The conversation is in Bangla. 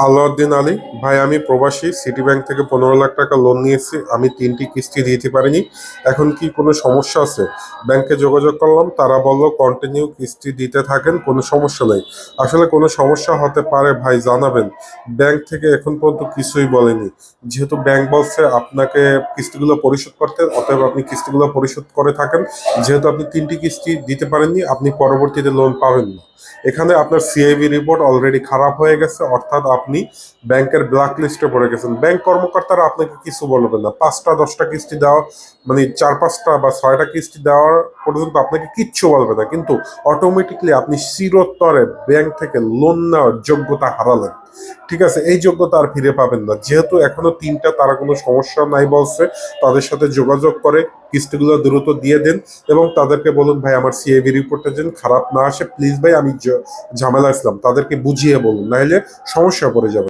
আলাউদ্দিন আলী ভাই, আমি প্রবাসী। সিটি ব্যাংক থেকে 15 লাখ টাকা লোন নিয়েছি, আমি 3টি কিস্তি দিতে পারিনি। এখন কি কোনো সমস্যা আছে? ব্যাংকে যোগাযোগ করলাম, তারা বলল কন্টিনিউ কিস্তি দিতে থাকেন, কোনো সমস্যা নেই। আসলে কোনো সমস্যা হতে পারে ভাই, জানাবেন। ব্যাংক থেকে এখন পর্যন্ত কিছুই বলেনি। যেহেতু ব্যাংক বলছে আপনাকে কিস্তিগুলো পরিশোধ করতে, অতএব আপনি কিস্তিগুলো পরিশোধ করে থাকেন। যেহেতু আপনি 3টি কিস্তি দিতে পারেননি, আপনি পরবর্তীতে লোন পাবেন না। এখানে আপনার সিআইবি রিপোর্ট অলরেডি খারাপ হয়ে গেছে, অর্থাৎ আপনি ব্যাংকের ব্ল্যাক লিস্টে পড়ে গেছেন। ব্যাংক কর্মকর্তারা আপনাকে কিছু বলবে না, 5টা 10টা কিস্তি দেওয়া, মানে 4 5টা বা 6টা কিস্তি দেওয়ার পর্যন্ত আপনাকে কিচ্ছু বলবে না, কিন্তু অটোমেটিকলি আপনি চিরতরে ব্যাংক থেকে লোন নেওয়ার যোগ্যতা হারালেন। ঠিক আছে, এই যোগ্যতা আর ফিরে পাবেন না। যেহেতু এখনো 3টা, তারা কোনো সমস্যা নাই বলছে, তাদের সাথে যোগাযোগ করে কিস্তিগুলো দ্রুত দিয়ে দেন এবং তাদেরকে বলুন ভাই আমার সিএবি রিপোর্টটা যেন খারাপ না আসে, প্লিজ ভাই, আমি ঝামেলা আসলাম, তাদেরকে বুঝিয়ে বলুন, নাহলে সমস্যা পড়ে যাবে।